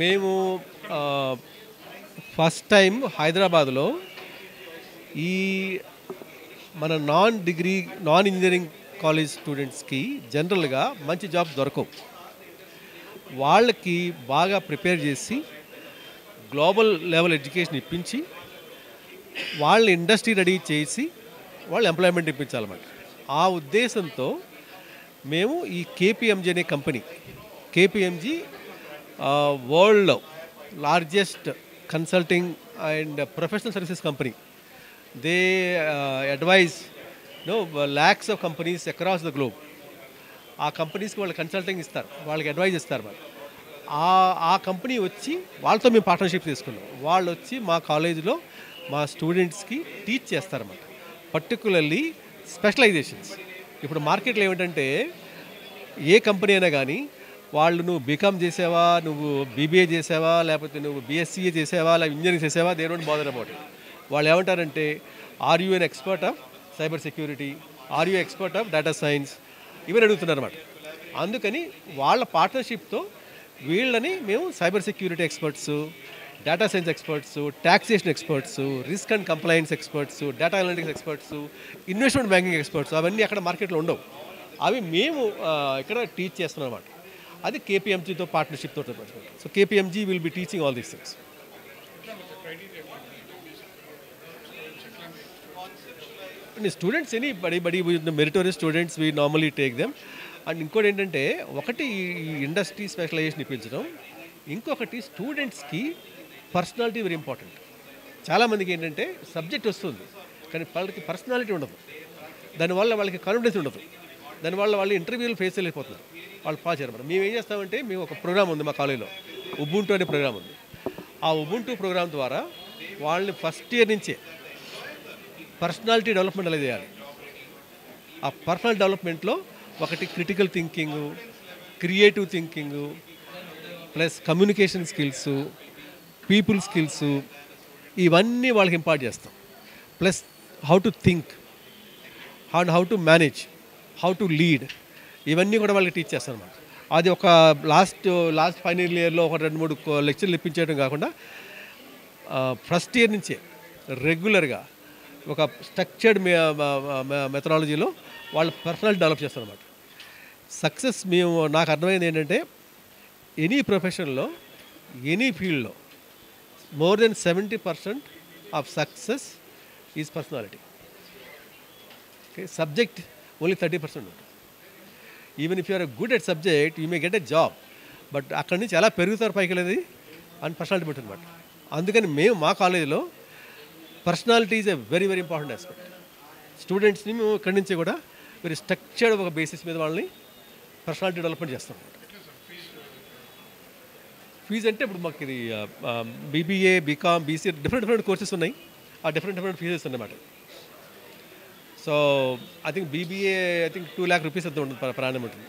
మేము first time హైదరాబాద్లో ఈ మన నాన్ ఇంజనీరింగ్ కాలేజ్ స్టూడెంట్స్కి జనరల్గా మంచి జాబ్స్ దొరకవు. వాళ్ళకి బాగా ప్రిపేర్ చేసి గ్లోబల్ లెవెల్ ఎడ్యుకేషన్ ఇప్పించి వాళ్ళని ఇండస్ట్రీ రెడీ చేసి వాళ్ళు ఎంప్లాయ్మెంట్ ఇప్పించాలన్నమాట. ఆ ఉద్దేశంతో మేము ఈ కేపీఎంజీ అనే కంపెనీ, కేపీఎంజీ వరల్డ్లో largest consulting and professional services company. They advise lakhs of companies across the globe. ఆ కంపెనీస్కి వాళ్ళు కన్సల్టింగ్ ఇస్తారు, వాళ్ళకి అడ్వైజ్ ఇస్తారు. మరి ఆ కంపెనీ వచ్చి వాళ్ళతో మేము పార్ట్నర్షిప్ తీసుకున్నాం. వాళ్ళు వచ్చి మా కాలేజీలో మా స్టూడెంట్స్కి టీచ్ చేస్తారన్నమాట. Particularly specialisations. ఇప్పుడు మార్కెట్లో ఏమిటంటే ఏ కంపెనీ అయినా కానీ వాళ్ళు నువ్వు బీకామ్ చేసావా, నువ్వు బీబీఏ చేసావా, లేకపోతే నువ్వు బీఎస్సీఏ చేసావా, లేకపోతే ఇంజనీరింగ్ చేసావా, they don't bother about it. వాళ్ళు ఏమంటారంటే are you an expert of cyber security, are you expert of data science, ఇవన్నీ అడుగుతున్నారు అన్నమాట. అందుకని వాళ్ళ పార్ట్నర్షిప్తో వీళ్ళని మేము cyber security experts, data science experts, taxation experts, risk and compliance experts, data analytics experts, investment banking experts, అవన్నీ అక్కడ మార్కెట్లో ఉండవు. అవి మేము ఇక్కడ టీచ్ చేస్తున్నాం అన్నమాట. అది కేపీఎంజీతో పార్ట్నర్షిప్తో. So KPMG will be teaching all these things. Students anybody meritorious students we normally take them. And ఇంకోటి ఏంటంటే, ఒకటి ఈ ఇండస్ట్రీ స్పెషలైజేషన్ ఇప్పించడం, ఇంకొకటి స్టూడెంట్స్కి పర్సనాలిటీ వెరీ ఇంపార్టెంట్. చాలామందికి ఏంటంటే సబ్జెక్ట్ వస్తుంది కానీ వాళ్ళకి పర్సనాలిటీ ఉండదు, దానివల్ల వాళ్ళకి కాన్ఫిడెన్స్ ఉండదు, దానివల్ల వాళ్ళు ఇంటర్వ్యూలు ఫేస్ చేయలేకపోతున్నారు, వాళ్ళు పాస్ చేయరు. మేము ఏం చేస్తామంటే, మేము ఒక ప్రోగ్రామ్ ఉంది మా కాలేజీలో, ఉబుంటు అనే ప్రోగ్రామ్ ఉంది. ఆ ఉబుంటు ప్రోగ్రామ్ ద్వారా వాళ్ళని ఫస్ట్ ఇయర్ నుంచే పర్సనాలిటీ డెవలప్మెంట్ ఎలా చేయాలి. ఆ పర్సనల్ డెవలప్మెంట్లో ఒకటి critical thinking, creative thinking, plus communication skills, people skills, ఇవన్నీ వాళ్ళకి ఇంపార్ట్ చేస్తాం. Plus how to think and how to manage, how to lead, ఇవన్నీ కూడా వాళ్ళకి టీచ్ చేస్తాం అన్నమాట. అది ఒక లాస్ట్ ఫైనల్ ఇయర్లో ఒక 2-3 లెక్చర్లు ఇప్పించడం కాకుండా ఫస్ట్ ఇయర్ నుంచే రెగ్యులర్గా ఒక స్ట్రక్చర్డ్ మెథడాలజీలో వాళ్ళ పర్సనల్ డెవలప్ చేస్తారన్నమాట. సక్సెస్ నాకు అర్థమైంది ఏంటంటే, ఎనీ ప్రొఫెషన్లో, ఎనీ ఫీల్డ్లో more than 70% of success is personality. Okay, subject only 30% ఉంటుంది. Even if you are good at subject, you may get a job, but అక్కడి నుంచి ఎలా పెరుగుతారు పైకి వెళ్ళేది అని పర్సనాలిటీ బట్టి అనమాట. అందుకని మేము మా కాలేజీలో personality is a very very important aspect. స్టూడెంట్స్ని మేము ఇక్కడి నుంచి కూడా వెరీ స్ట్రక్చర్డ్ ఒక బేసిస్ మీద వాళ్ళని పర్సనాలిటీ డెవలప్మెంట్ చేస్తాం. ఫీజు అంటే ఇప్పుడు మాకు ఇది BBA, BCom, BC different courses ఉన్నాయి. ఆ డిఫరెంట్ ఫీజెస్ అన్నమాట. So I think BBA 2 lakh rupees అంత ఉంటుంది, ప్రాణం ఉంటుంది.